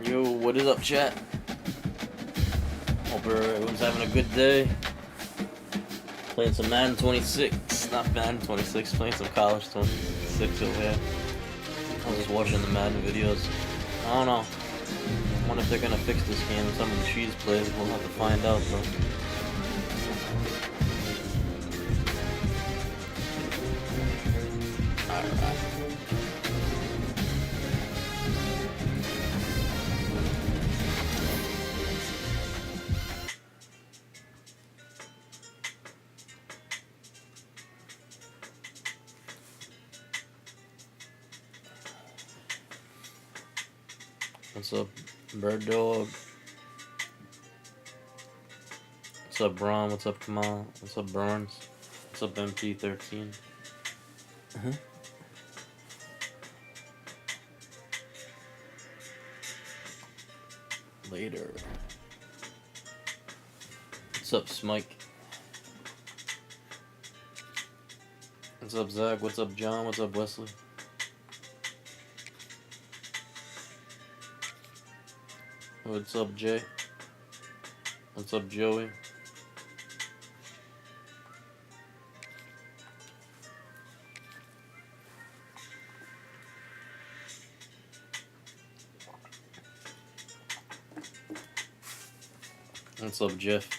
Yo, what is up, chat? Hope everyone's having a good day. Playing some Madden 26. Not Madden 26, playing some College 26 over here. I was just watching the Madden videos. I don't know. I wonder if they're gonna fix this game. Some of the cheese plays, we'll have to find out, bro. Alright. What's up, Bird Dog? What's up, Braun? What's up, Kamal? What's up, Burns? What's up, MP13? Later. What's up, Smike? What's up, Zach? What's up, John? What's up, Wesley? What's up, Jay? What's up, Joey? What's up, Jeff?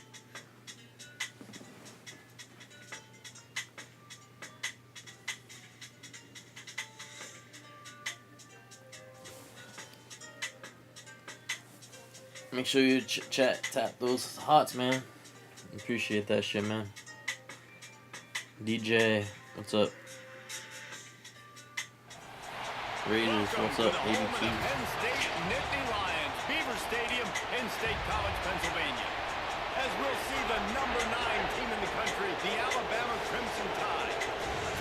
Make sure you tap those hearts, man. Appreciate that shit, man. DJ, what's up? Raiders, what's up? ABQ. Penn State Nittany Lions, Beaver Stadium, Penn State College, Pennsylvania. As we'll see the number 9 team in the country, the Alabama Crimson Tide,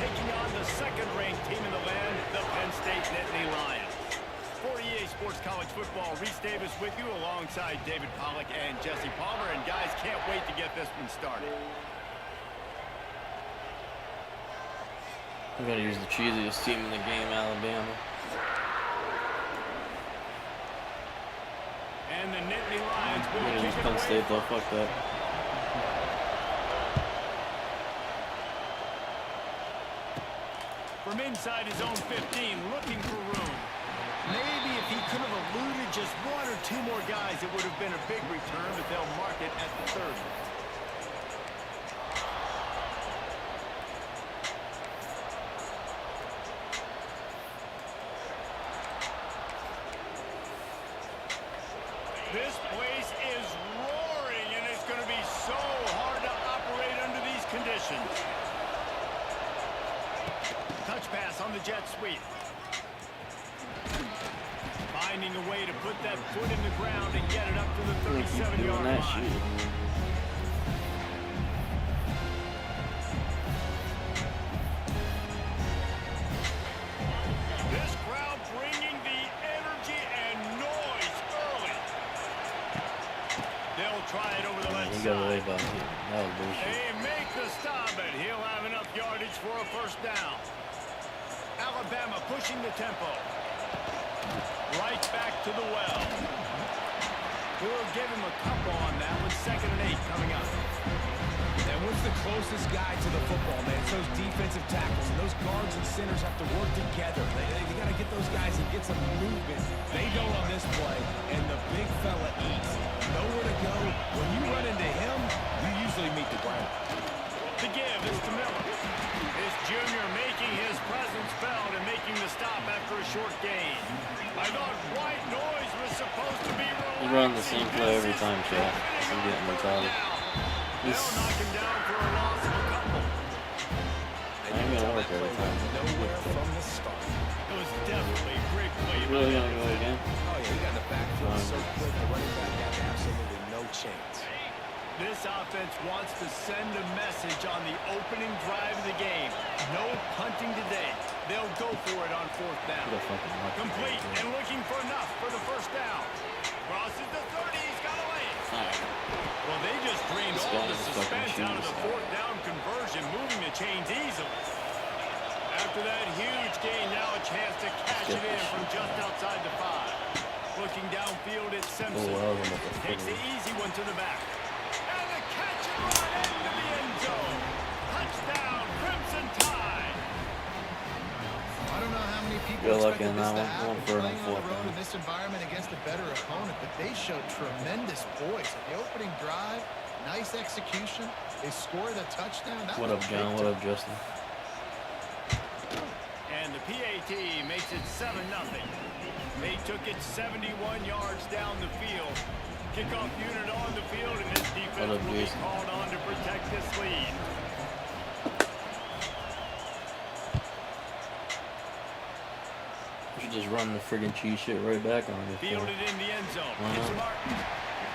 taking on the second-ranked team in the land, the Penn State Nittany Lions. For EA Sports College Football, Reese Davis with you alongside David Pollack and Jesse Palmer. And guys, can't wait to get this one started. I'm gonna use the cheesiest team in the game, Alabama. And the Nittany Lions will I'm gonna use kick it Penn away. State though, fuck that. From inside his own 15, looking for room. Maybe if he could have eluded just 1 or 2 more guys, it would have been a big return, but they'll mark it at the 30. This place is roaring, and it's going to be so hard to operate under these conditions. Touch pass on the jet sweep. Finding a way to put that foot in the ground and get it up to the 37-yard line. This crowd bringing the energy and noise early. They'll try it over the left You got away side. by it. That was bullshit. They make the stop, and he'll have enough yardage for a first down. Alabama pushing the tempo. Right back to the well. We'll give him a couple on that one. 2nd and 8 coming up. And what's the closest guy to the football, man? It's those defensive tackles. And those guards and centers have to work together. You got to get those guys and get some movement. They don't on this play, and the big fella eats. Nowhere to go. When you run into him, you usually meet the ground. The give is to Miller. His junior making his presence felt and making the stop after a short gain. I thought white noise was supposed to be relaxing. You run the same play every time, chat. I'm getting retarded. They'll knock him down for a loss of a couple. I ain't gonna work every time. Nowhere from the start. It was definitely a great play. You really gonna go again? Oh, yeah, you got the backfield so quick. The running back had absolutely no chance. This offense wants to send a message on the opening drive of the game. No punting today. They'll go for it on 4th down. Complete and looking for enough for the first down. Crosses the 30. He's got a lane. Well, they just drained all the suspense out of the 4th down conversion, moving the chains easily. After that huge gain, now a chance to cash it in from just outside the 5. Looking downfield at Oh, Simpson. wow, I'm up to Takes the easy one to the back. And the catch and run into the end zone. Touchdown, Crimson Tide. I don't know how many people Good luck expected in this that to one. happen, Going for it on playing on the fourth road down. in this environment against a better opponent, but they showed tremendous poise. At the opening drive, nice execution. They scored a touchdown. That What was up, big John? What time. up, Justin? And the PAT makes it 7-0. They took it 71 yards down the field. Kickoff unit on the field, and this defense will be Jason? called on to protect this lead. We should just run the friggin' cheese shit right back on you. Fielded in the end zone. It's Martin.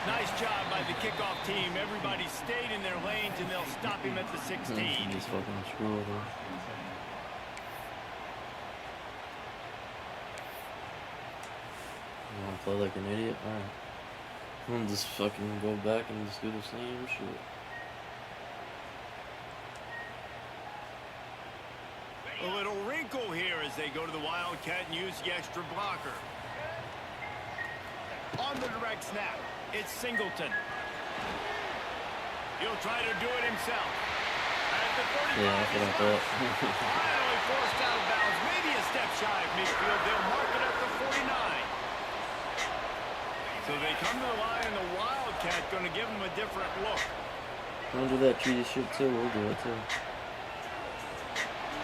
Nice job by the kickoff team. Everybody stayed in their lanes, and they'll stop him at the 16. Just fucking screw over. You wanna play like an idiot? Alright. I'm gonna just fucking go back and just do the same shit. A little wrinkle here as they go to the Wildcat and use the extra blocker. On the direct snap, it's Singleton. He'll try to do it himself. At the 35, Yeah, that's what I thought. finally forced out of bounds, maybe a step shy of midfield. They'll mark it at the 49. So they come to the line, and the Wildcat going to give them a different look. Don't do that cheesy shit too. We'll do it too.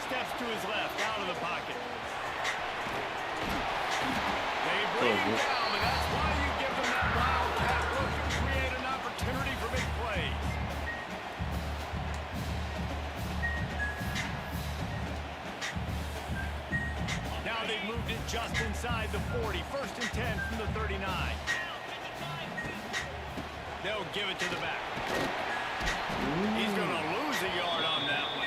Steps to his left, out of the pocket. They bring him down, and that's why you give them that Wildcat look and create an opportunity for big plays. Now they've moved it just inside the 40. 1st and 10 from the 39. They'll give it to the back. He's going to lose a yard on that one.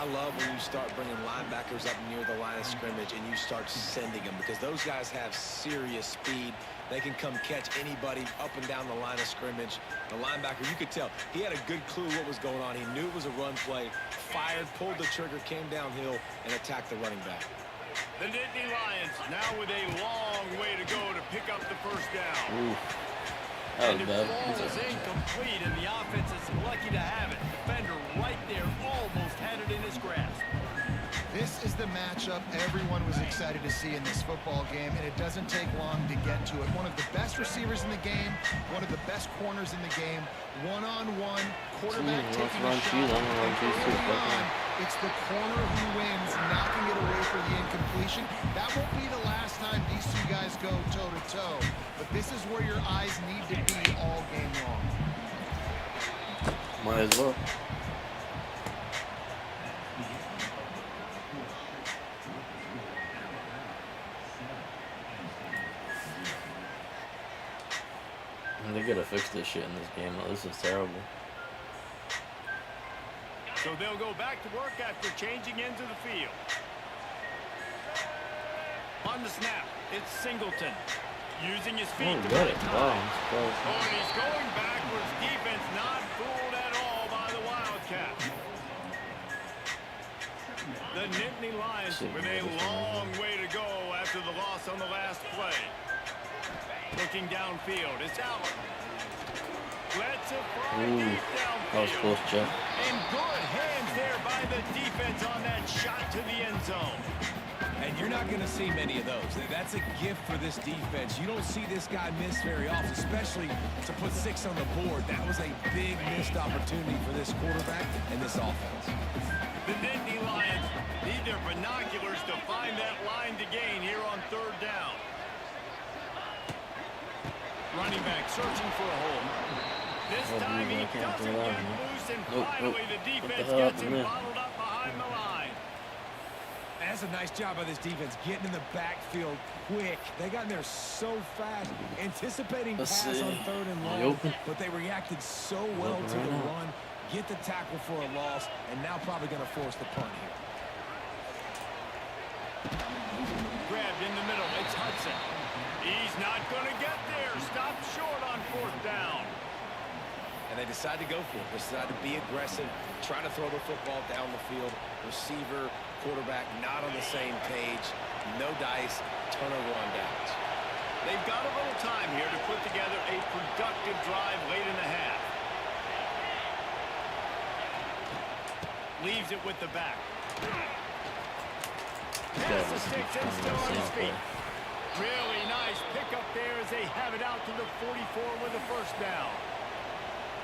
I love when you start bringing linebackers up near the line of scrimmage and you start sending them, because those guys have serious speed. They can come catch anybody up and down the line of scrimmage. The linebacker, you could tell, he had a good clue what was going on. He knew it was a run play, fired, pulled the trigger, came downhill, and attacked the running back. The Nittany Lions now with a long way to go to pick up the first down. Ooh. That And was it bad. falls incomplete, and the offense is lucky to have it. Defender right there almost had it in his grasp. This is the matchup everyone was excited to see in this football game, and it doesn't take long to get to it. One of the best receivers in the game, one of the best corners in the game, one-on-one, quarterback taking a shot. Early on, it's the corner who wins, knocking it away for the incompletion. That won't be the last time these two guys go toe-to-toe, but this is where your eyes need to be all game long. Might as well. They gotta fix this shit in this game, though. This is terrible. So they'll go back to work after changing into the field. On the snap, it's Singleton. Using his feet to got make it. time. Wow, that's close. Oh, and he's going backwards. Defense not fooled at all by the Wildcats. The Nittany Lions with a long way to go after the loss on the last play. Looking downfield, it's Allen. Lets it fly deep downfield. That was close, Jeff. And good hands there by the defense on that shot to the end zone. And you're not going to see many of those. That's a gift for this defense. You don't see this guy miss very often, especially to put 6 on the board. That was a big missed opportunity for this quarterback and this offense. The Nittany Lions need their binoculars to find that line to gain here on 3rd down. Running back searching for a hole. This time he doesn't get loose, and finally the defense gets him bottled up behind the line. That's a nice job by this defense, getting in the backfield quick. They got in there so fast, anticipating pass on 3rd and long, but they reacted so well to the run, get the tackle for a loss, and now probably going to force the punt here. Grabbed in the middle, it's Hudson. He's not going to get there. Stopped short on 4th down. And they decide to go for it. They decide to be aggressive, try to throw the football down the field. Receiver, quarterback not on the same page. No dice, turnover on downs. They've got a little time here to put together a productive drive late in the half. Leaves it with the back. Has the sticks and still on his feet. Really nice pickup there as they have it out to the 44 with a first down.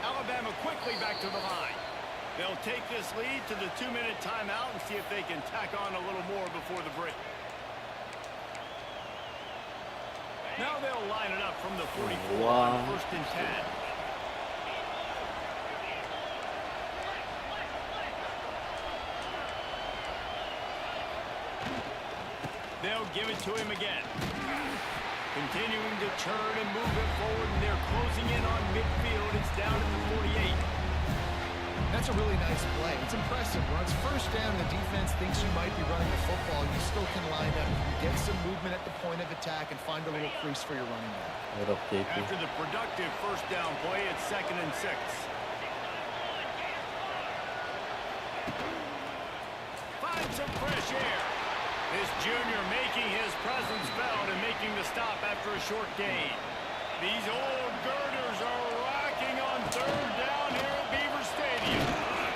Alabama quickly back to the line. They'll take this lead to the 2-minute timeout and see if they can tack on a little more before the break. Now they'll line it up from the 44 on 1st and 10. They'll give it to him again. Continuing to turn and move it forward, and they're closing in on midfield. It's down at the 48. That's a really nice play. It's impressive. When it's first down, the defense thinks you might be running the football. You still can line up. You can get some movement at the point of attack and find a little crease for your running back. What up, KP? After the productive first down play, it's 2nd and 6. Find some fresh air. This junior making his presence felt and making the stop after a short gain. These old girders are rocking on 3rd down here at Beaver Stadium.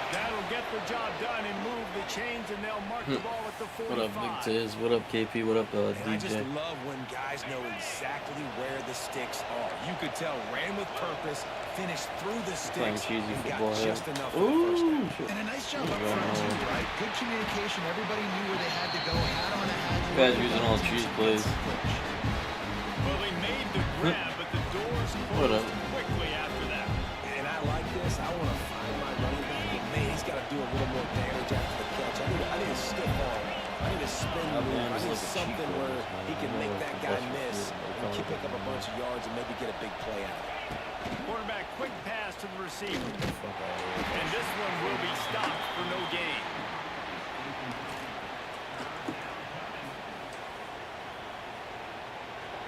That'll get the job done and move the chains, and they'll mark the ball at the 45. What up, Big Tiz? What up, KP? What up, And I DJ? just love when guys know exactly where the sticks are. You could tell ran with purpose, finished through the Playing sticks, cheesy and got football here. just enough for the first down. Ooh, shit. And a nice job up front, too, right? Good communication. Everybody knew where they had to go. Had on a hat. You guys using all cheese plays. Well, they made the grab, but the doors closed quickly after that. And I like this. I want to find my running back, but man, he's got to do a little more damage after the catch. I need a stiff arm. I need a spin move. I need something where he can make that guy miss and pick up a bunch of yards and maybe get a big play out of it. Quarterback quick pass to the receiver. And this one will be stopped for no gain.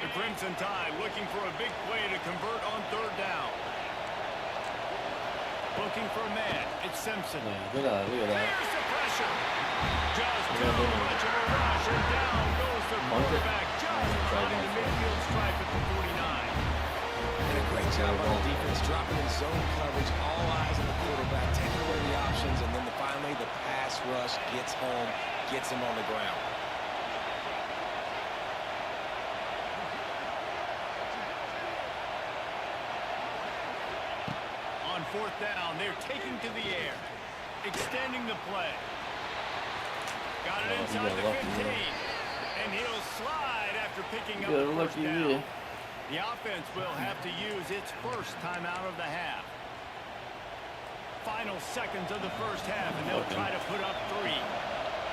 The Crimson Tide looking for a big play to convert on 3rd down. Looking for a man. It's Simpson. Yeah, look at that. There's the pressure. Just too much of a rush, and down goes the quarterback just behind the midfield stripe at the 49. And a great job on the defense, dropping in zone coverage, all eyes on the quarterback, taking away the options, and then finally the pass rush gets home, gets him on the ground. On 4th down, they're taking to the air, extending the play. Got it inside the 15, and he'll slide after picking up the first down. The offense will have to use its first timeout of the half. Final seconds of the first half, and they'll try to put up 3.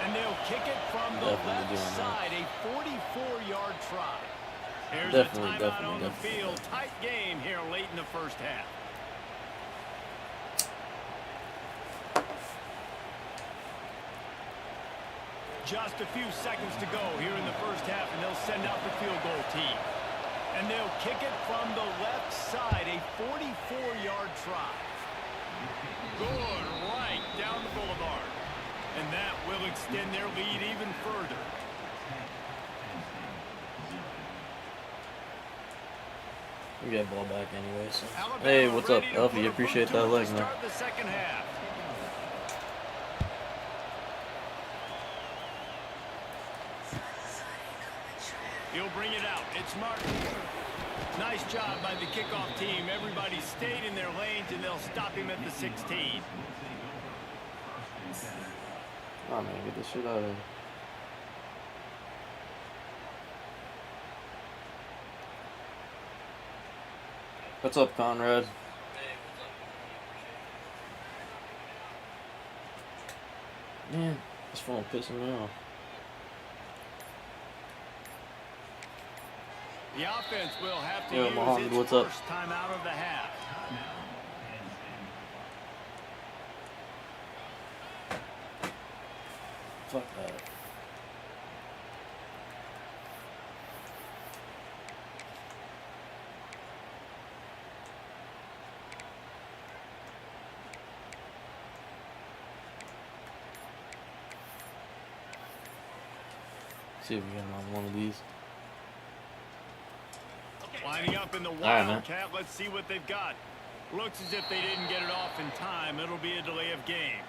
And they'll kick it from the left side, a 44-yard try. There's a timeout on the field. Tight game here late in the first half. Just a few seconds to go here in the first half, and they'll send out the field goal team. And they'll kick it from the left side, a 44-yard try. Good right down the boulevard. And that will extend their lead even further. We got ball back anyway, so. Hey, what's up, Alfie? Appreciate that leg, man. Start the second half. He'll bring it out. It's Martin. Nice job by the kickoff team. Everybody stayed in their lanes, and they'll stop him at the 16. Come on, man. Get this shit out of here. What's up, Conrad? Man, this phone pissing me off. The offense will have to Yo, use Mohammed, its what's up? first time out of the half. Fuck that. See if we get him on one of these. Lining up in the right, man. Wildcat. Let's see what they've got. Looks as if they didn't get it off in time. It'll be a delay of game.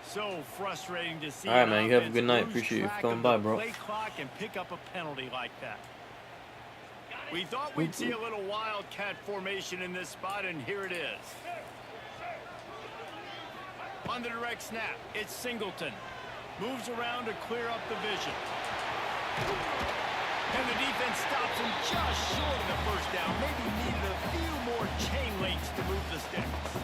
So frustrating to see. All right, man. You have a good night. lose Appreciate you track coming of by, the bro. play clock and pick up a penalty like that. We thought we'd see a little Wildcat formation in this spot, and here it is. On the direct snap, it's Singleton. Moves around to clear up the vision. And the defense stops him just short of the first down. Maybe needed a few more chain links to move the sticks.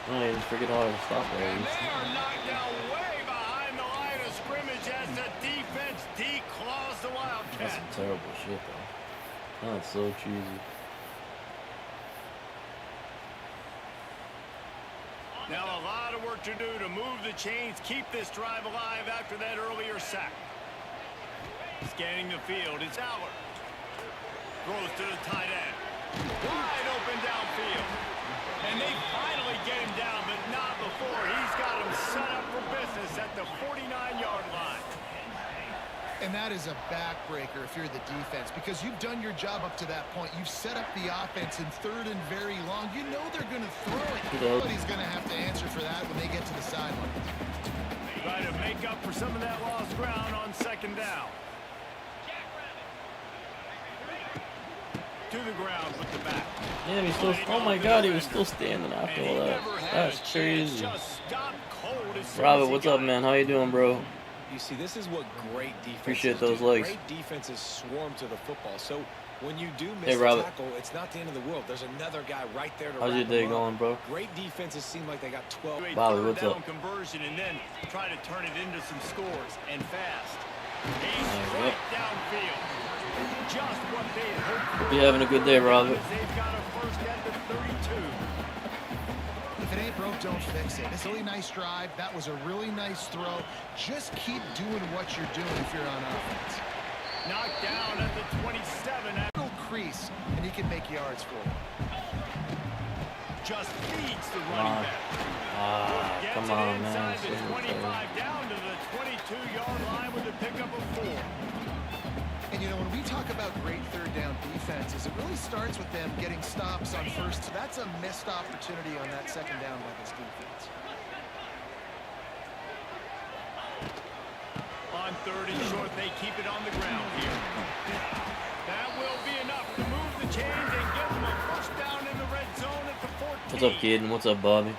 I didn't forget how to stop there. And they are knocked down way behind the line of scrimmage as the defense declaws the That's Wildcat. some terrible shit, though. That's so cheesy. Now a lot of work to do to move the chains, keep this drive alive after that earlier sack. Scanning the field, it's Aller. Throws to the tight end. Wide open downfield. And they finally get him down, but not before. He's got him set up for business at the 49-yard line. And that is a backbreaker if you're the defense, because you've done your job up to that point. You've set up the offense in third and very long. You know they're going to throw it. Somebody's going to have to answer for that when they get to the sideline. Try to make up for some of that lost ground on second down. To the ground with the back. Yeah, he's still. Oh my God, he was still standing after all that. That's crazy. Just stop cold as soon Robert, as he what's got up, it. man? How you doing, bro? You see, this is what great defense Appreciate those legs. Great defenses swarm to the football. So when you do Hey, miss a Robert. tackle, it's not the end of the world. There's another guy right there to How's your wrap day him going, up. bro? Great defenses seem like they got 12. A Bobby, third what's down up? conversion and then try to turn it into some scores and fast. A Yep. straight downfield. Just what they hoped for. You having a good day, Robert? They've got a first at the 32. If it ain't broke, don't fix it. It's a really nice drive. That was a really nice throw. Just keep doing what you're doing if you're on offense. Knocked down at the 27. Little crease, and he can make yards for you. Just feeds the running back. Gets Come it on, man. inside the Single 25 down to the 22-yard line with a pickup of 4. And, you know, when we talk about great third down defenses, it really starts with them getting stops on first. So that's a missed opportunity on that second down by this defense. On third and short, they keep it on the ground here. That will be enough to move the chains and get them a first down in the red zone at the 14. What's up, kid? And what's up, Bobby?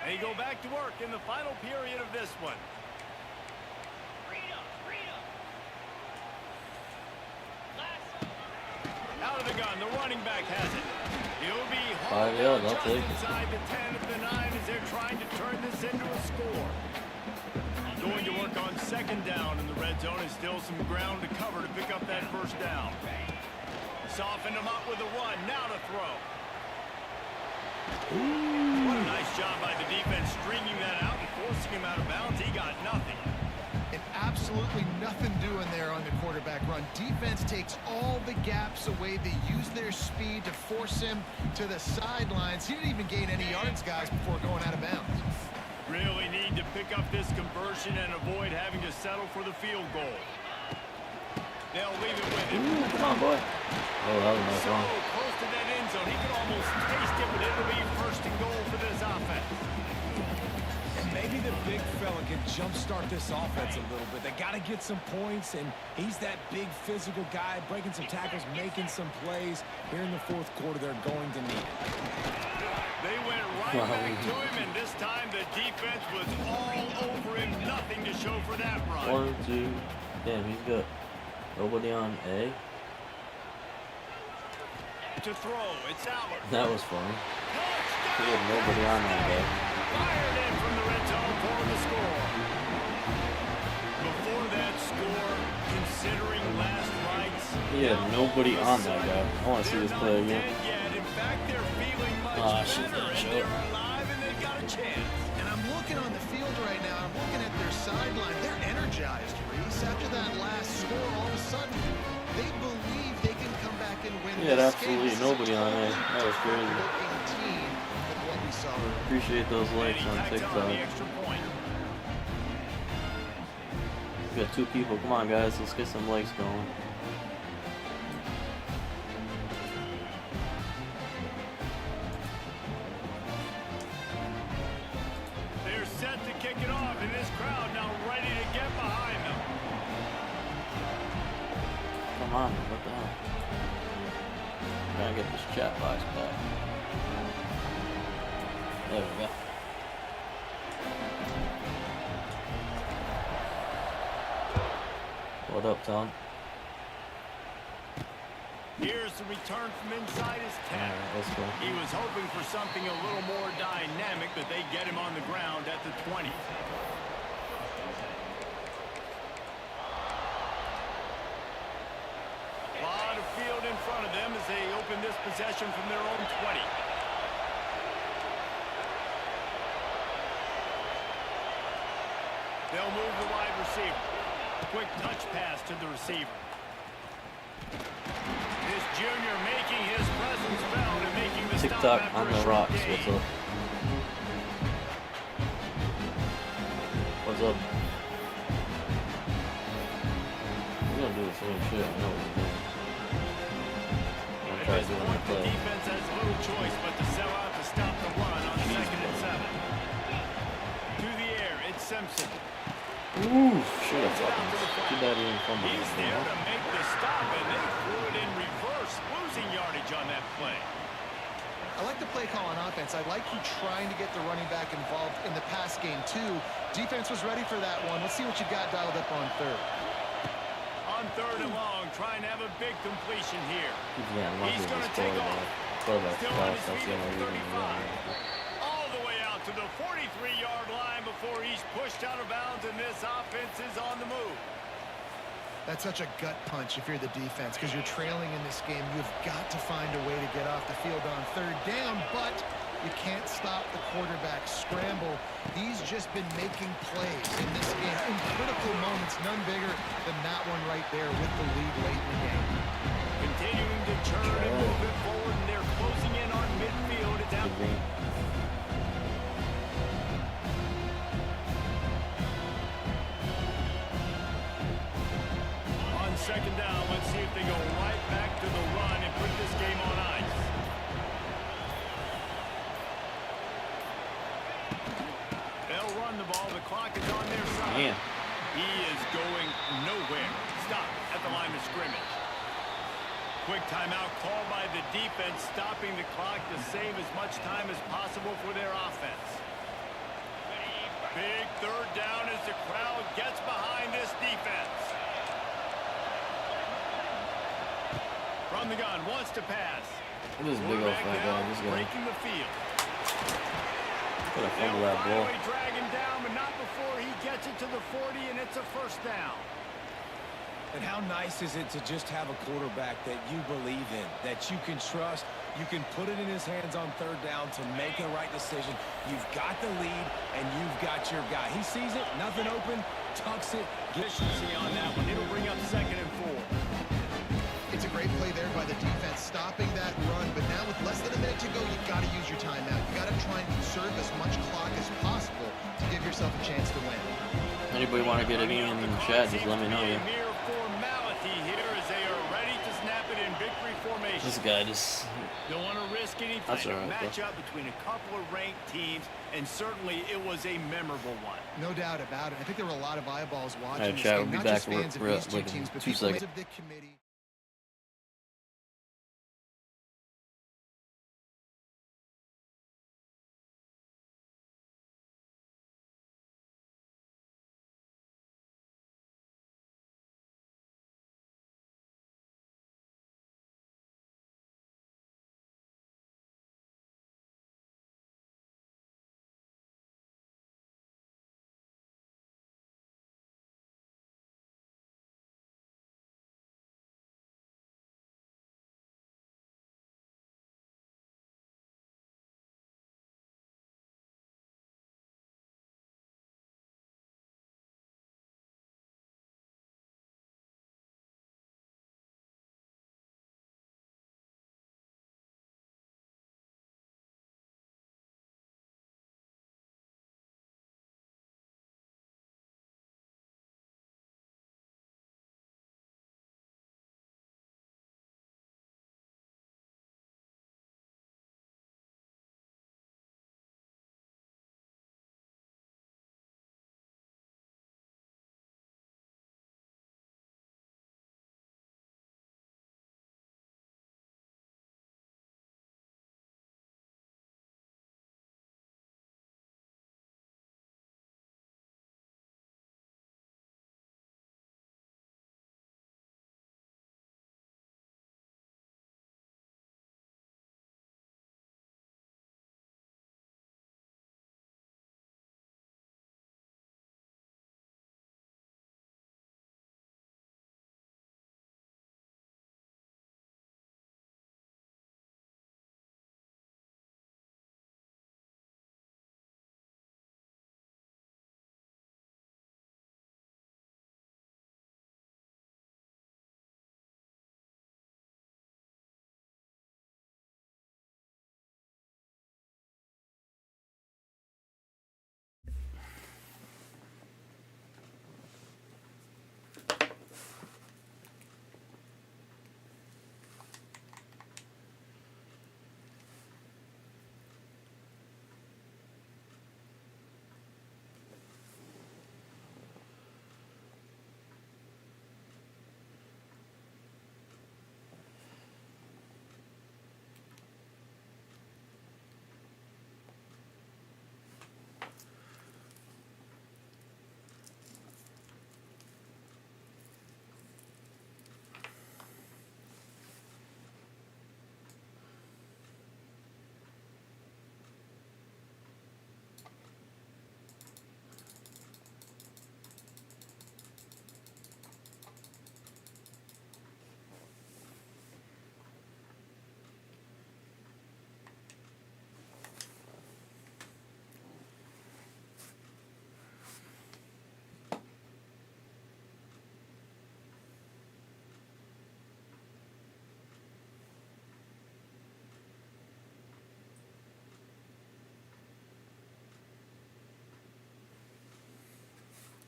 They go back to work in the final period of this one. Out of the gun, the running back has it. He'll be hauled 5 yards, I'll just take it. inside the 10 of the 9 as they're trying to turn this into a score. Going to work on second down in the red zone, and still some ground to cover to pick up that first down. Softened him up with a run, now to throw. What a nice job by the defense stringing that out and forcing him out of bounds. He got nothing. And absolutely nothing doing there on the quarterback run. Defense takes all the gaps away. They use their speed to force him to the sidelines. He didn't even gain any yards, guys, before going out of bounds. Really need to pick up this conversion and avoid having to settle for the field goal. They'll leave it with him. Ooh, come on, boy. Oh, that was a nice So one. close to that end zone. He could almost taste it, but it'll be first and goal for this offense. And maybe the big fella can jumpstart this offense a little bit. They got to get some points, and he's that big physical guy, breaking some tackles, making some plays. Here in the fourth quarter, they're going to need it. They went right back to him, and this time the defense was all over him. Nothing to show for that run. 1, 2. Damn, he's good. Nobody on A. To throw, it's Aller. That was funny. He had nobody on that guy. Fired in from the red zone for the score. Before that score, considering last nights, He had nobody on that guy. I want to see this play again. in fact, they're feeling much Shit, better, that and shot. they're alive, and they've got a chance. And I'm looking on the field right now. I'm looking at their sideline. They're energized, Reese. After that last score, all of a sudden, they believe they can come back and win Yeah, this absolutely game. nobody on there. That was crazy. Looking team with what we saw earlier. Appreciate those And likes he on tacks on TikTok. the extra point. We got 2 people. Come on, guys. Let's get some likes going. They're set to kick it off, and this crowd now ready to get behind them. Come on, what the hell? Trying to get this chat box back. There we go. What up, Tom? Here's the return from inside his 10. Alright, let's go. He was hoping for something a little more dynamic, but they get him on the ground at the 20. A lot of field in front of them as they open this possession from their own 20. They'll move the wide receiver. Quick touch pass to the receiver. This junior making his presence felt and making the stop TikTok after on a the short rocks. gain. What's up? What's up? We're gonna do the same shit. I know what we're doing. I'm gonna At try this doing point, the the play. defense has little choice but to sell out to stop the run on 2nd and 7. To the air, it's Simpson. Ooh, should have fucking. Too bad he didn't fumble. He's there to make the stop, and they threw it in reverse, losing yardage on that play. I like the play call on offense. I like you trying to get the running back involved in the pass game, too. Defense was ready for that one. Let's see what you got dialed up on third. On 3rd and long, trying to have a big completion here. Yeah, He's going to take off. Still on his feet at the 35. All the way out to the 43-yard line before he's pushed out of bounds, and this offense is on the move. That's such a gut punch if you're the defense, because you're trailing in this game. You've got to find a way to get off the field on 3rd down, but you can't stop the quarterback scramble. He's just been making plays in this game in critical moments, none bigger than that one right there with the lead late in the game. Continuing to turn and move it forward, and they're closing in on midfield. It's out. On 2nd down, let's see if they go right back to the run and put this game on ice. They'll run the ball. The clock is on their side. Man. He is going nowhere. Stop at the line of scrimmage. Quick timeout called by the defense, stopping the clock to save as much time as possible for their offense. Big 3rd down as the crowd gets behind this defense. From the gun, wants to pass. Look at this big old Quarterback fat now guy. This guy. breaking the field. Could have They'll fumbled that ball. finally drag him down, but not before he gets it to the 40, and it's a 1st down. And how nice is it to just have a quarterback that you believe in, that you can trust, you can put it in his hands on 3rd down to make the right decision. You've got the lead, and you've got your guy. He sees it, nothing open, tucks it. Efficiency on that one. It'll bring up 2nd and 4. It's a great play there by the defense, stopping that run. But now with less than a minute to go, you've got to use your timeout. You've got to try and conserve as much clock as possible to give yourself a chance to win. Anybody want to get any in the chat? Just let me know. Yeah. Mere formality here as they are ready to snap it in victory formation. This guy just. Don't want to risk anything. That's all right, Match up between a couple of ranked teams, and certainly it was a memorable one. No doubt about it. I think there were a lot of eyeballs watching All right, this chat, game, we'll be not just back fans of real- these two like in teams, but 2 people seconds. of the committee.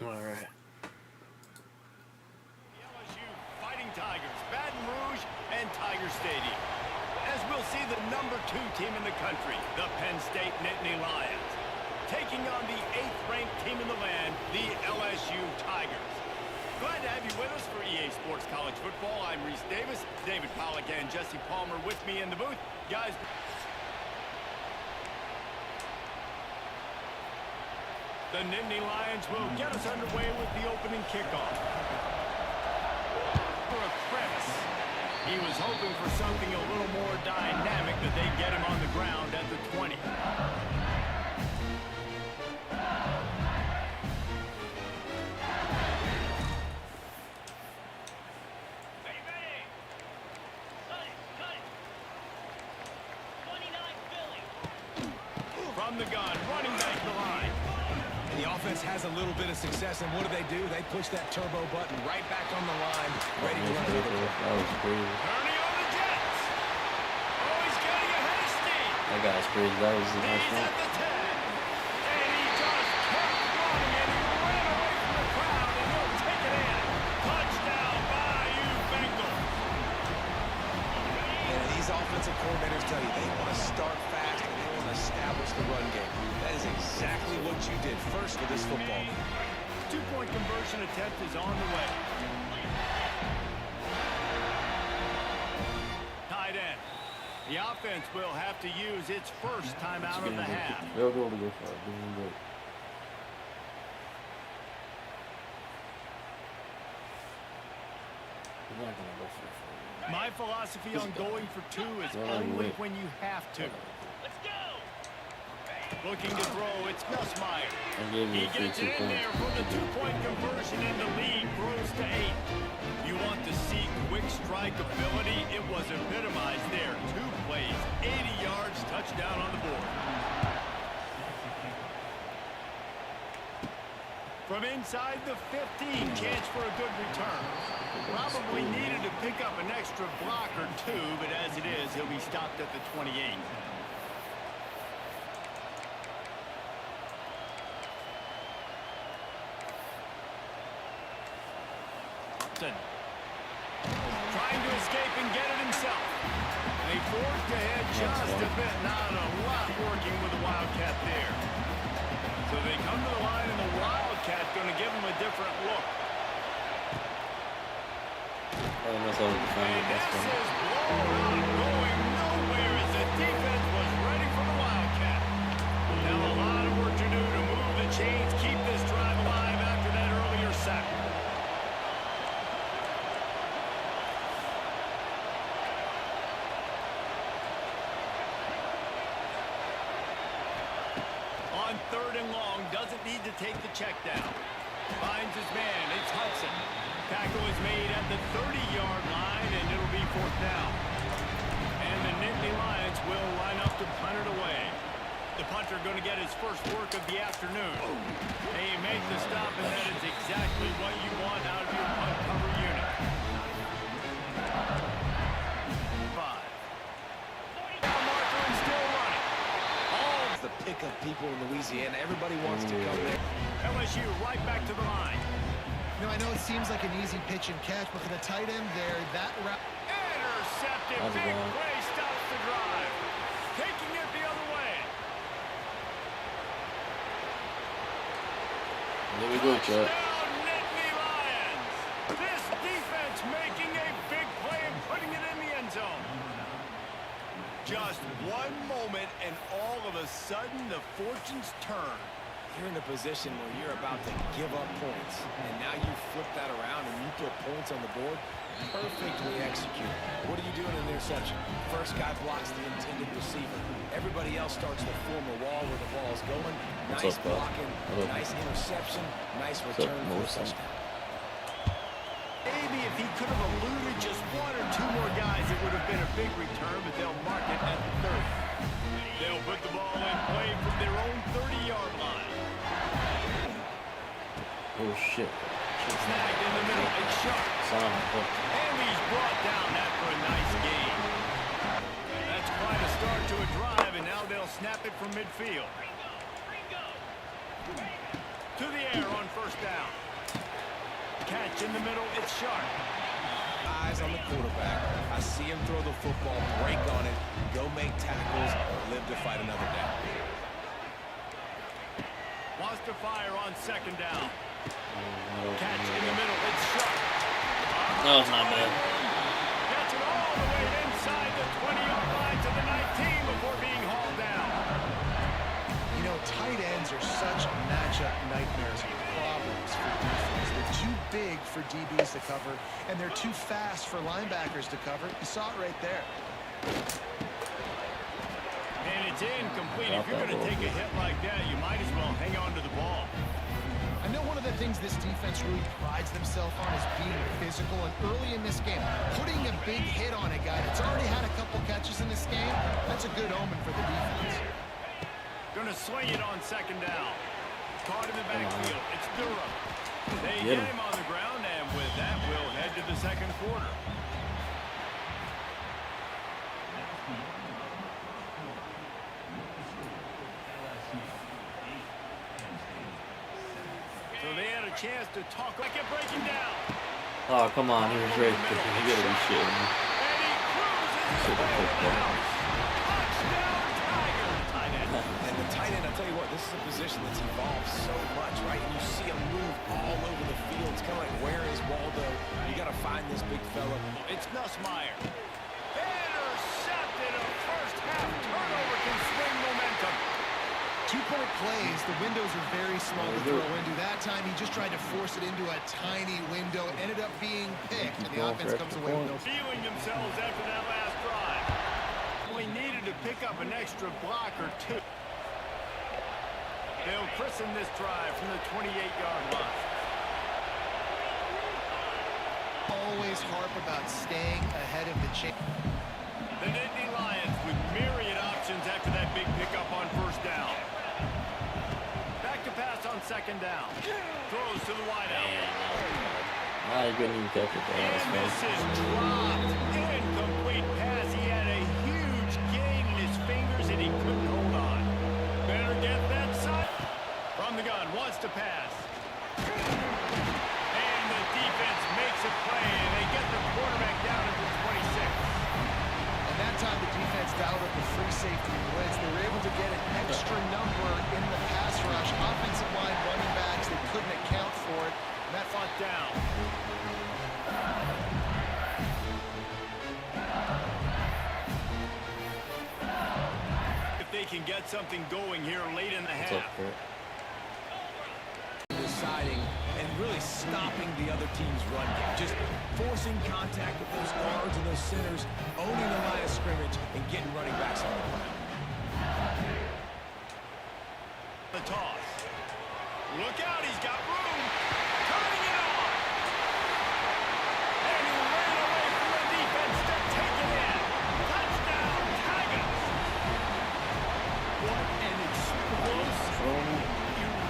All right. The LSU Fighting Tigers, Baton Rouge and Tiger Stadium. As we'll see the number 2 team in the country, the Penn State Nittany Lions, taking on the 8th-ranked team in the land, the LSU Tigers. Glad to have you with us for EA Sports College Football. I'm Reese Davis, David Pollack and Jesse Palmer with me in the booth. Guys, the Nittany Lions will get us underway with the opening kickoff. For a crevice. He was hoping for something a little more dynamic, that they get him on the ground at the 20. From the gun, running back the line. And the offense has a little bit of success, and what do? They push that turbo button right back on the line, ready to run. That was crazy. Ernie on the Jets. Oh, he's getting ahead of steam. That guy's crazy. That was the nice He's one. at the 10. And he just kept running, and he ran away from the crowd, and he'll take it in. Touchdown, Bayou Bengals. And these offensive coordinators tell you they want to start fast and they want to establish the run game. That is exactly what you did first with this football game. 2-point conversion attempt is on the way. Tight end. The offense will have to use its first timeout of the half. They'll go to go for it. This is good. He's not gonna go for it. My philosophy on going for 2 is only when you have to. Looking to throw, it's Nussmeier. He gets it in there for the 2-point conversion, and the lead grows to 8. You want to see quick strike ability? It was epitomized there. 2 plays, 80 yards, touchdown on the board. From inside the 15, chance for a good return. Probably needed to pick up an extra block or 2, but as it is, he'll be stopped at the 28. Trying to escape and get it himself. They forced ahead just a bit. Not a lot working with the Wildcat there. So they come to the line, and the Wildcat going to give them a different look. And this is blown out, going nowhere as the defense was ready for the Wildcat. Now a lot of work to do to move the chains, keep this drive alive after that earlier sack. On 3rd and long, doesn't need to take the check down. Finds his man, it's Hudson. Tackle is made at the 30-yard line, and it'll be 4th down. And the Nittany Lions will line up to punt it away. The punter going to get his first work of the afternoon. They make the stop, and that is exactly what you want out of your punt cover unit. 5. Down marker and still running. The pick of people in Louisiana. Everybody wants to come there. LSU right back to the line. You know, I know it seems like an easy pitch and catch, but for the tight end there, that route... Intercepted. Big play stops the drive. Taking it the other way. There we go, Chuck. Touchdown, Nittany Lions. This defense making a big play and putting it in the end zone. Just one moment, and all of a sudden, the fortunes turn. You're in a position where you're about to give up points, and now you flip that around and you put points on the board. Perfectly executed. What do you do in an interception? First guy blocks the intended receiver. Everybody else starts to form a wall where the ball is going. Nice blocking, nice interception, nice return for a touchdown. Maybe if he could have eluded just 1 or 2 more guys, it would have been a big return, but they'll mark it at the 30. They'll put the ball in play from their own 30-yard line. Oh, shit. Snagged in the middle. It's sharp. And he's brought down after a nice gain. That's quite a start to a drive, and now they'll snap it from midfield. To the air on first down. Catch in the middle. It's sharp. Eyes on the quarterback. I see him throw the football, break on it, go make tackles, live to fight another down. Wants to fire on second down. Catch in the middle. It's sharp. No, it's not bad. Gets it all the way inside the 20-yard line to the 19 before being hauled down. You know, tight ends are such matchup nightmares and problems for defense. They're too big for DBs to cover, and they're too fast for linebackers to cover. You saw it right there. And it's incomplete. If you're going to take a hit like that, you might as well hang on to the ball. I know one of the things this defense really prides themselves on is being physical, and early in this game, putting a big hit on a guy that's already had a couple catches in this game, that's a good omen for the defense. Going to swing it on second down. Caught in the backfield. It's Durham. They Get get him him on the ground, and with that, we'll head to the second quarter. So they had a chance to talk like it breaking down. Oh, come on. He was right there. You gotta be shitting me. And he cruises his Shit, way to the football. house. Touchdown, Tiger. Tight end. And the tight end, I'll tell you what, this is a position that's evolved so much, right? And you see him move all over the field. It's kind of like, where is Waldo? You got to find this big fella. It's Nussmeier. Intercepted. A first half turnover can swing momentum. 2-point plays, the windows are very small to throw into. That time, he just tried to force it into a tiny window. Ended up being picked, and the offense comes away with no. Feeling themselves after that last drive. Only needed to pick up an extra block or two. They'll christen this drive from the 28-yard line. Always harp about staying ahead of the chain. The Nittany Lions with myriad options after that big pickup on first down. Back to pass on second down. Throws to the wideout. Ah, you couldn't even catch it. And this is dropped. Incomplete pass. He had a huge gain in his fingers and he couldn't hold on. Better get that side. From the gun, wants to pass. And the defense makes a play and they get the quarterback down at the 26. And that time, the defense dialed up the free safety blitz. They were able to get an extra number in the pass rush. Offensive line, running backs, they couldn't account for it. And that fought down. If they can get something going here late in the What's up, half. Kurt? Deciding and really stopping the other team's run game. Just forcing contact with those guards and those centers, owning the line of scrimmage, and getting running backs on the ground. The toss. Look out, he's got room. Turning it on. And he ran away from the defense to take it in. Touchdown, Tigers. What an explosive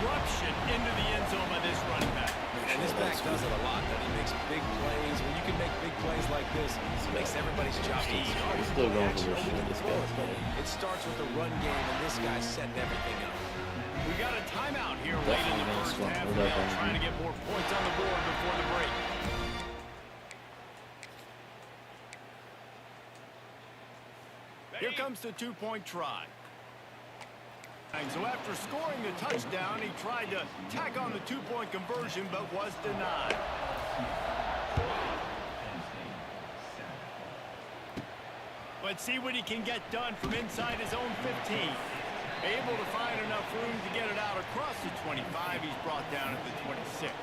eruption into the end zone by this running back. And this back does it a lot, that he makes big plays. When you can make big plays like this, it makes everybo's job easier. He's still going for this shit. This guy's It starts with the run game, and this guy's setting everything up. We got a timeout here late in the Definitely first gonna half. swap. Now trying to get more points on the board before the break. Here comes the two-point try. And so after scoring the touchdown, he tried to tack on the two-point conversion, but was denied. Let's see what he can get done from inside his own 15. Able to find enough room to get it out across the 25. He's brought down at the 26.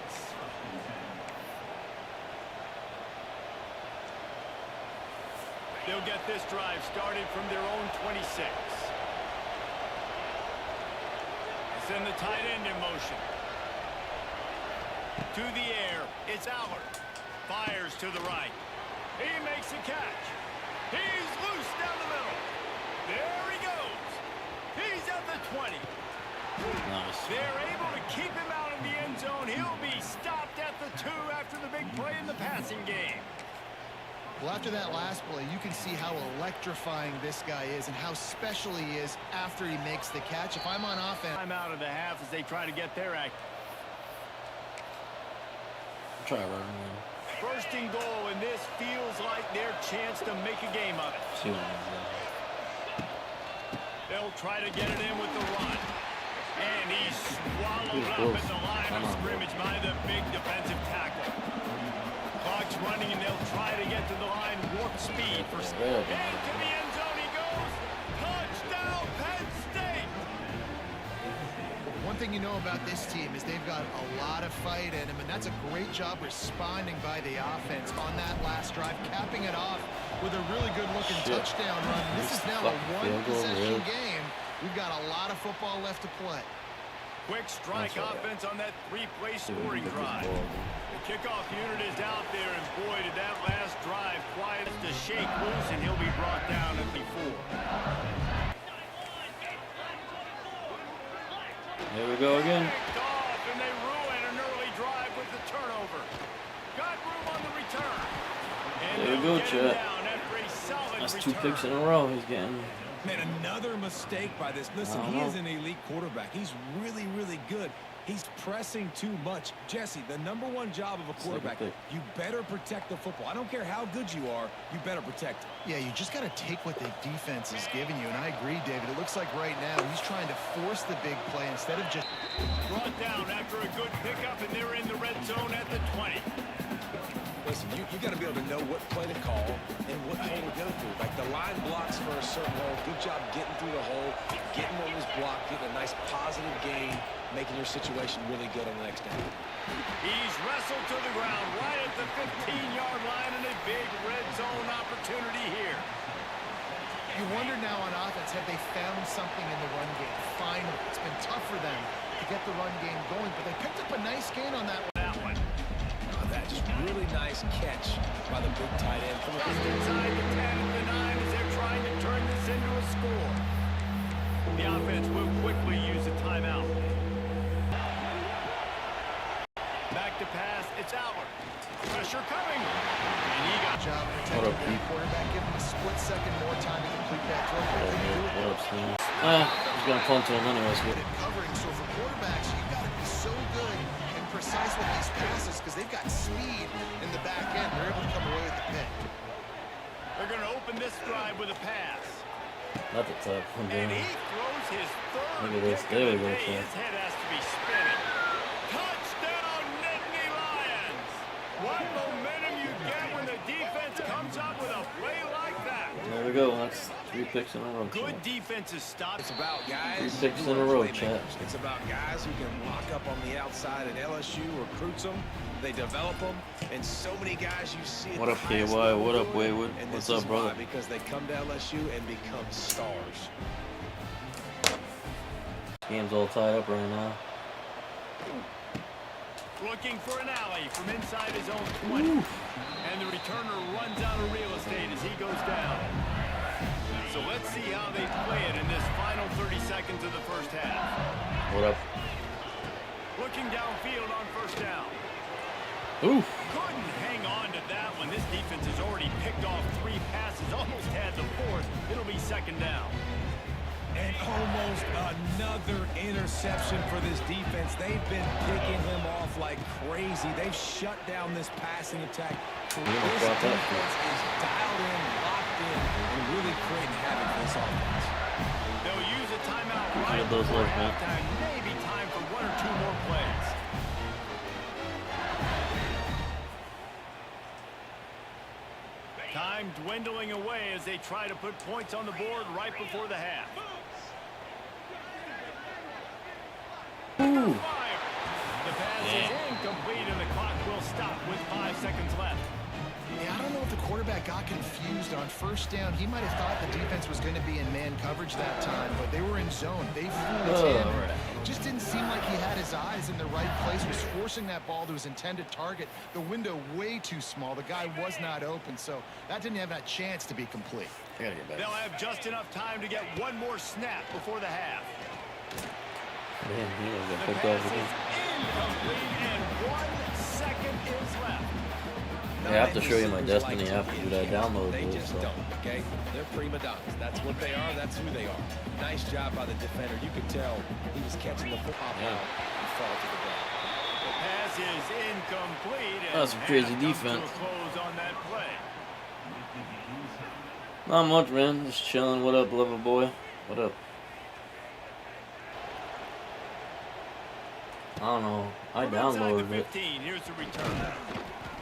They'll get this drive started from their own 26. Send the tight end in motion. To the air, it's Allard. Fires to the right. He makes a catch. He's loose down the middle. There he goes. He's at the 20. Nice. They're able to keep him out in the end zone. He'll be stopped at the 2 after the big play in the passing game. Well, after that last play, you can see how electrifying this guy is and how special he is after he makes the catch. If I'm on offense... I'm out of the half as they try to get their act. Try running. First and goal, and this feels like their chance to make a game of it. See what happens. They'll try to get it in with the run. And he's swallowed up at the line of scrimmage by the big defensive tackle. Clock's running, and they'll try to get to the line. Warp speed for Into the end zone he goes. Touchdown, Penn State! One thing you know about this team is they've got a lot of fight in them, and that's a great job responding by the offense on that last drive, capping it off with a really good-looking touchdown run. This is now a one-possession game. We've got a lot of football left to play. Quick strike offense on that three-play scoring drive. The kickoff unit is out there, and boy, did that last drive quiet to shake loose, and he'll be brought down at the 4. There we go again. Picked off, and they ruin an early drive with the turnover. Got room on the return. And there we go, Chet. That's 2 picks in a row he's getting. Man, another mistake by this. Listen, he is an elite quarterback. He's really, really good. He's pressing too much. Jesse, the #1 job of a quarterback, you better protect the football. I don't care how good you are, you better protect it. Yeah, you just got to take what the defense is giving you, and I agree, David. It looks like right now he's trying to force the big play instead of just... Brought down after a good pickup, and they're in the red zone at the 20. Listen, you got to be able to know what play to call and what hole to go through. Like the line blocks for a certain hole. Good job getting through the hole, getting what was blocked, getting a nice positive gain, making your situation really good on the next down. He's wrestled to the ground right at the 15-yard line, and a big red zone opportunity here. You wonder now on offense, have they found something in the run game? Finally, it's been tough for them to get the run game going, but they picked up a nice gain on that one. That just really nice catch by the big tight end. Just inside the 10 and the 9 as they're trying to turn this into a score. The offense will quickly use a timeout. Back to pass, it's Allard. Pressure coming. And he got job protecting the quarterback, give him a split second more time to complete that throw. What up, Steve? He's going to punt to him anyways. Covering, so for quarterbacks, you've got to be so good and precise with these passes because they've got speed in the back end. They're able to come away with the pick. They're going to open this drive with a pass. Not the top. And he throws his third. Look at this. There we go, Chad. His head has to be spinning. Touchdown, Nittany Lions! What momentum you get when the defense comes up with a play like that. There we go. That's 3 picks in a row. Good defensive stop. It's about guys 3 picks who in a are row, playmakers. Chat. It's about guys who can lock up on the outside, and LSU recruits them. They develop them, and so many guys you see. What up, KY? What up, Wayward? What's up, brother? Because they come to LSU and become stars. Game's all tied up right now. Looking for an alley from inside his own 20. Ooh. And the returner runs out of real estate as he goes down. So let's see how they play it in this final 30 seconds of the first half. What up? Looking downfield on first down. Ooh. Couldn't hang on to that one. This defense has already picked off 3 passes, almost had the 4th. It'll be second down. And almost another interception for this defense. They've been picking him off like crazy. They've shut down this passing attack. This defense is dialed in, locked in, and really creating havoc for this offense. They'll use a timeout right those before left, man. halftime. Maybe time for 1 or 2 more plays. Time dwindling away as they try to put points on the board right before the half. Ooh. The pass is incomplete and the clock will stop with 5 seconds left. Yeah, I don't know if the quarterback got confused on first down. He might have thought the defense was going to be in man coverage that time, but they were in zone. They flew in. Just didn't seem like he had his eyes in the right place, was forcing that ball to his intended target. The window way too small. The guy was not open, so that didn't have a chance to be complete. I gotta get back. They'll have just enough time to get 1 more snap before the half. Man, he was The gonna pick pass off is again. incomplete and 1 second is left. I have to show you my Destiny app, dude. I downloaded They it. just So. don't, okay? They're prima donnas. That's what they are. That's who they are. Nice job by the defender. You could tell he was catching the football Yeah. and fall to the ground. The pass is incomplete. That's some crazy and comes defense. to a close on that play. Not much, man. Just chilling. What up, lover boy? What up? I don't know. I From inside downloaded the it. 15, here's the return.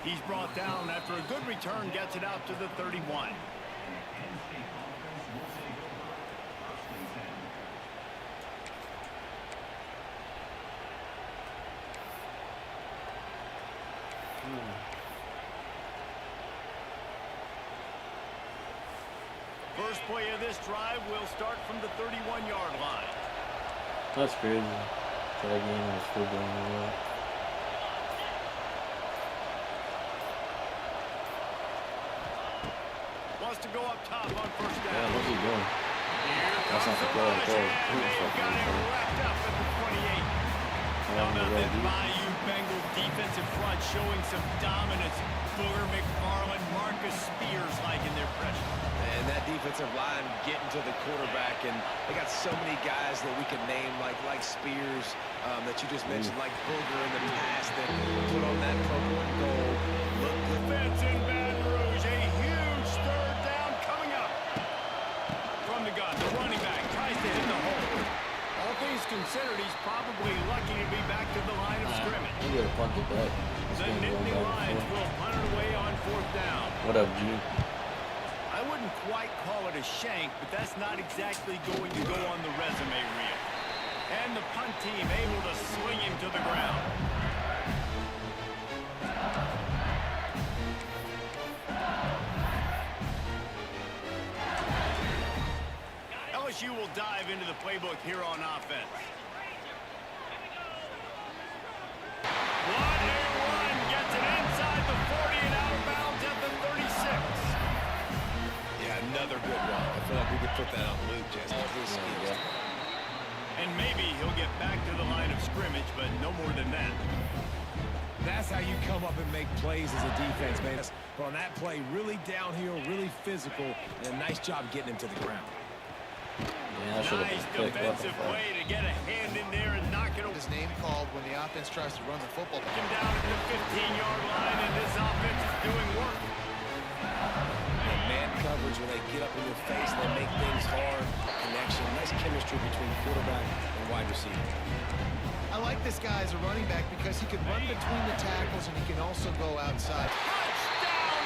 He's brought down after a good return, gets it out to the 31. First play of this drive will start from the 31-yard line. That's crazy. That game is still going on. Wants to go up top on first down. Yeah, what's he doing? Here That's comes not the the play I rush, called. and Who the they've fuck got is him that? wrapped up at the 28. How about that Bayou Bengal defensive front showing some dominance? Booger McFarland, Marcus Spears liking their pressure. And that defensive line getting to the quarterback, and they got so many guys that we can name, like Spears, that you just mentioned, like Booger in the past, that put on that purple and gold. Look good. Defense in Baton Rouge, a huge third down coming up. From the gun, the running back tries to hit the hole. All things considered, he's probably lucky to be back to the line of scrimmage. You gotta punt it back. This The game's going Nittany back and Lions forth. will punt it away on fourth down. What up, G? I wouldn't quite call it a shank, but that's not exactly going to go on the resume reel. And the punt team able to swing him to the ground. LSU will dive into the playbook here on offense. 1-1 gets it inside the 40 and out of bounds at the 36. Yeah, another good one. I feel like we could put that on Luke, just all his skills. And maybe he'll get back to the line of scrimmage, but no more than that. That's how you come up and make plays as a defense, man. But on that play, really downhill, really physical, and a nice job getting him to the ground. Yeah, I should have Nice picked up. defensive play to get a hand in there and knock it over. His name called when the offense tries to run the football. Him down at the 15-yard line, and this offense is doing work. And man coverage, when they get up in your face, they make things hard. Connection, nice chemistry between quarterback and wide receiver. I like this guy as a running back because he can run between the tackles and he can also go outside. Touchdown,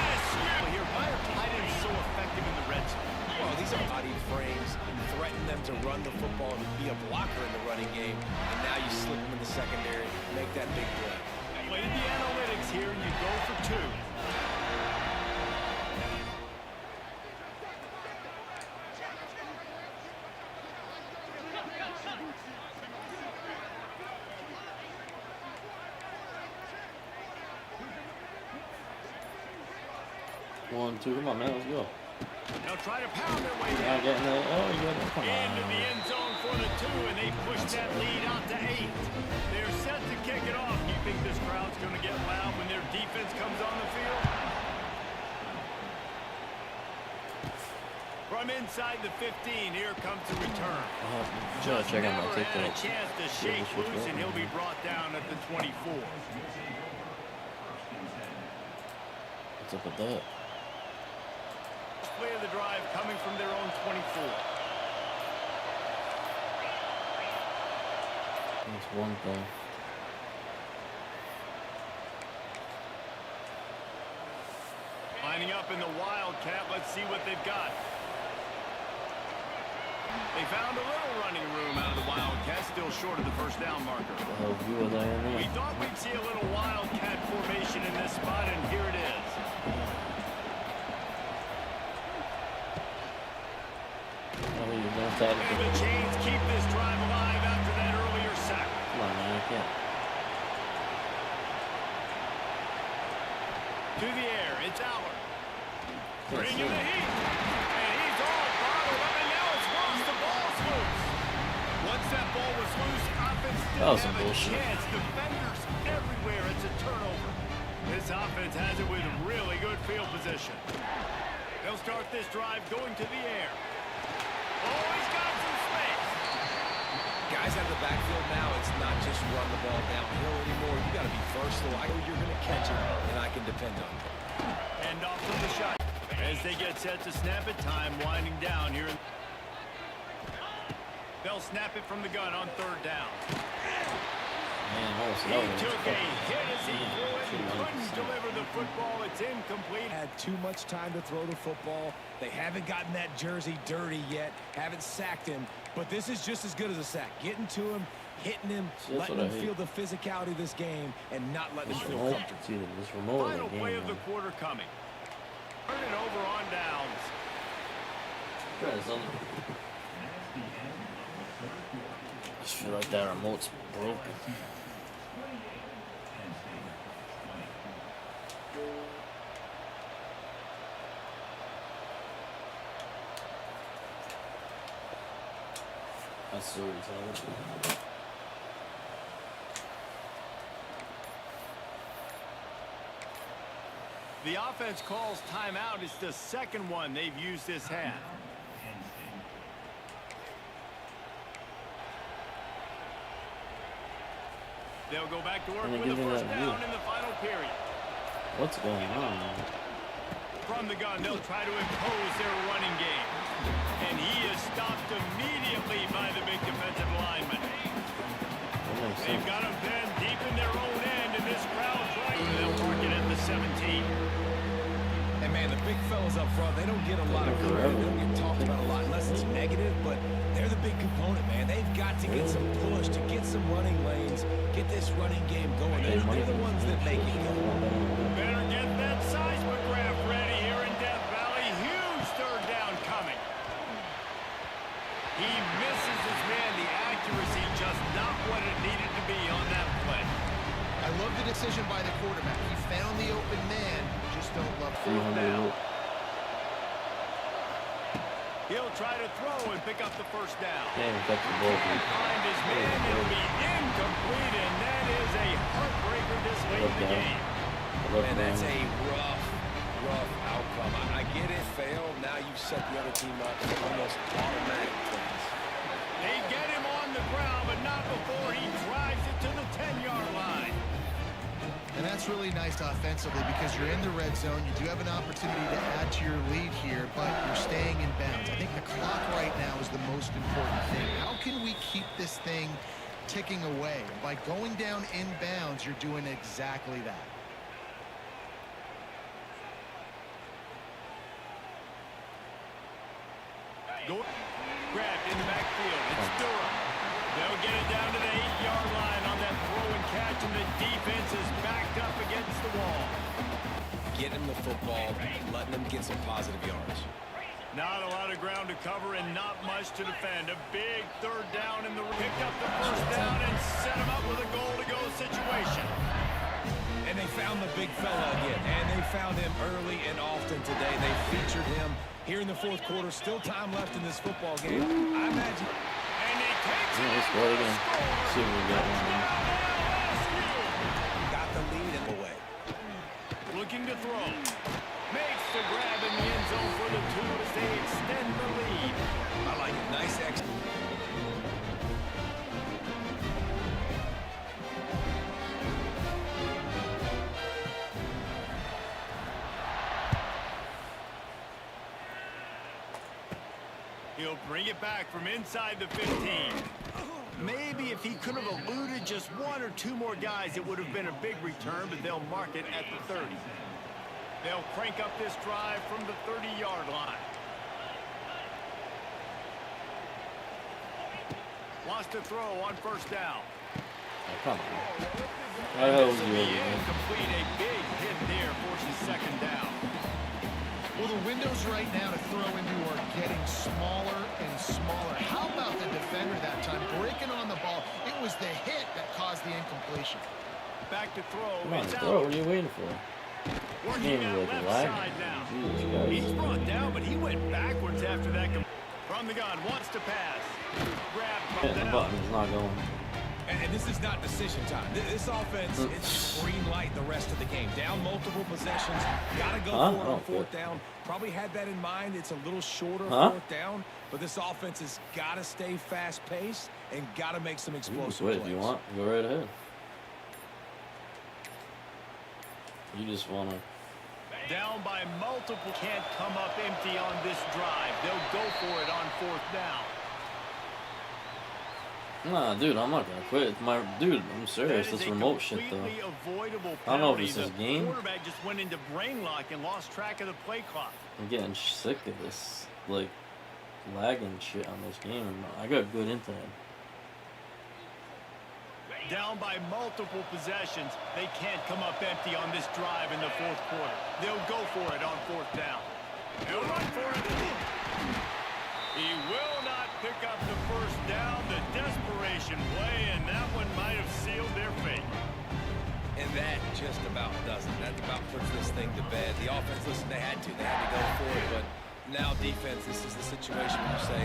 LSU! Here, why are tight ends so effective in the red zone? Well, these are body frames, threaten them to run the football and be a blocker in the running game. And now you slip them in the secondary, make that big play. Play the analytics here, and you go for two. One, two, come on, man, let's go. They'll try to pound their way Not down. getting that. Oh, you got it. Come Into the on. end zone for the two, and they push that lead out to 8. They're set to kick it off. Do you think this crowd's going to get loud when their defense comes on the field? From inside the 15, here comes the return. Just check out my Never had a TikTok. chance to See shake what's loose, going and he'll on. be brought down at the 24. What's up with that? Play of the drive coming from their own 24. That's one thing. Lining up in the Wildcat, let's see what they've got. They found a little running room out of the Wildcat, still short of the first down marker. The hell view was I in We there? thought we'd see a little Wildcat formation in this spot, and here it is. Oh, you don't tag And it. the Chains keep this drive alive after that earlier sack. Come on, man, I can't. To the air, it's Allard. Can't see Bringing the it. heat. And he's all bottled up, and now it's lost. The ball's loose. Once that ball was loose, offense That didn't was some have a bullshit. chance. Defenders everywhere. It's a turnover. This offense has it with really good field position. They'll start this drive going to the air. Oh, he's got some space. Guys out of the backfield now, it's not just run the ball downhill anymore. You got to be versatile. I know you're going to catch it, and I can depend on it. And off from the shot. As they get set to snap it, time winding down here. They'll snap it from the gun on third down. Man, He took a hit as he threw it and couldn't deliver the football. It's incomplete. Had too much time to throw the football. They haven't gotten that jersey dirty yet. Haven't sacked him. But this is just as good as a sack. Getting to him, hitting him, letting him feel the physicality of this game, and not letting him feel comfortable. Final play of the quarter coming. Turn it over on downs. I just feel like that remote's broken. That's so retarded. The offense calls timeout. It's the second one they've used this half. They'll go back to work with the first down in the final period. What's going on? From the gun, they'll try to impose their running game. And he is stopped immediately by the big defensive lineman. They've got him pinned deep in their own end, and this crowd's right. They'll mark it at the 17. And man, the big fellas up front, they don't get a lot of credit. They don't get talked about a lot unless it's negative, but they're the big component, man. They've got to get some push, to get some running lanes, get this running game going. They're the ones that make it go. Better get that seismograph ready here in Death Valley. Huge third down coming. He misses his man. The accuracy just not what it needed to be on that play. I love the decision by the quarterback. He found the open man. Just don't love fourth down. He'll try to throw and pick up the first down. That's the ball. Find his man. It'll be incomplete, and that is a heartbreaker this late in the game. And that's a rough outcome. I get it, failed. Now you set the other team up for almost automatic plays. They get him on the ground, but not before he drives it to the 10-yard line. And that's really nice offensively because you're in the red zone. You do have an opportunity to add to your lead here, but you're staying in bounds. I think the clock right now is the most important thing. How can we keep this thing ticking away? And by going down in bounds, you're doing exactly that. Grabbed in the backfield. It's Durham. They'll get it down to the 8-yard line on that throw and catch, and the defense is backed up against the wall. Get him the football, letting them get some positive yards. Not a lot of ground to cover and not much to defend. A big third down in the pick up the first down and set him up with a goal-to-go situation. And they found the big fella again, and they found him early and often today. They featured him here in the fourth quarter. Still time left in this football game. I imagine. And he takes it. Let's go again. See what we got. Got the lead and away. Looking to throw. Makes the grab in the end zone for the two as they extend the lead. I like it. Nice exit. He'll bring it back from inside the 15. Maybe if he could have eluded just one or two more guys, it would have been a big return, but they'll mark it at the 30. They'll crank up this drive from the 30-yard line. Wants to throw on first down. Come on. This will be incomplete. A big hit there forces second down. Well, the windows right now to throw into are getting smaller and smaller. How about the defender that time breaking on the ball? It was the hit that caused the incompletion. Back to throw. Come on, It's throw. out. What are you waiting for? Working that left side now. He's brought down, but he went backwards after that. From the gun, wants to pass. Grab from The button is not going. And this is not decision time. This offense is green light the rest of the game. Down multiple possessions. Got to go for it on fourth down. Probably had that in mind. It's a little shorter fourth down. But this offense has got to stay fast-paced and got to make some You can explosive quit plays. if you want. Go right ahead. You just want to. Down by multiple, can't come up empty on this drive. They'll go for it on 4th down. Nah, dude, I'm not gonna quit. Dude, I'm serious. This remote shit, though. I don't know if it's his game. Quarterback just went into brain lock and lost track of the play clock. I'm getting sick of this, like, lagging shit on this game. I got good internet. Down by multiple possessions. They can't come up empty on this drive in the 4th quarter. They'll go for it on 4th down. They'll run for it. He will not pick up the 1st down. The desperation play, and that one might have sealed their fate. And that just about does it. That about puts this thing to bed. The offense, listen, they had to go for it, but now defense, this is the situation where you say,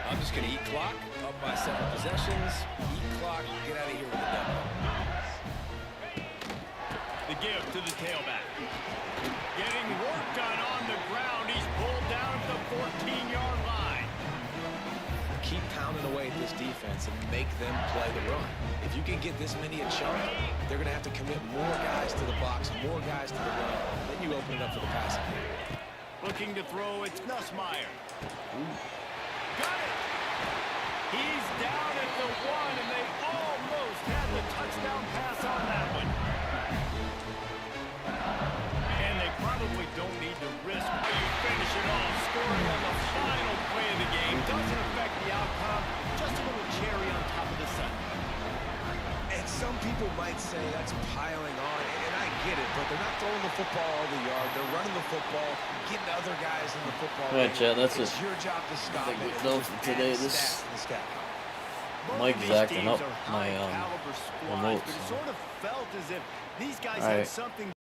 I'm just going to eat clock, up by 7 possessions, eat clock, get out of here with the double. The give to the tailback. Getting work done on the ground. He's pulled down at the 14-yard line. Keep pounding away at this defense and make them play the run. If you can get this many a chunk, they're going to have to commit more guys to the box, more guys to the run. Then you open it up for the passing game. Looking to throw, it's Nussmeier. Got it! He's down at the 1, and they almost had the touchdown pass on that one. And they probably don't need to risk how you finish it off. Scoring on the final play of the game doesn't affect the outcome. Just a little cherry on top of the sundae. And some people might say that's piling on, and I get it, but they're not throwing the football all the yard. They're running the football, getting other guys in the football. All right, Chad, that's it's your job to stop it. And though just for today. add This stats to the stat. Mike's acting up my remote. But it sort of felt as if these guys All had right. something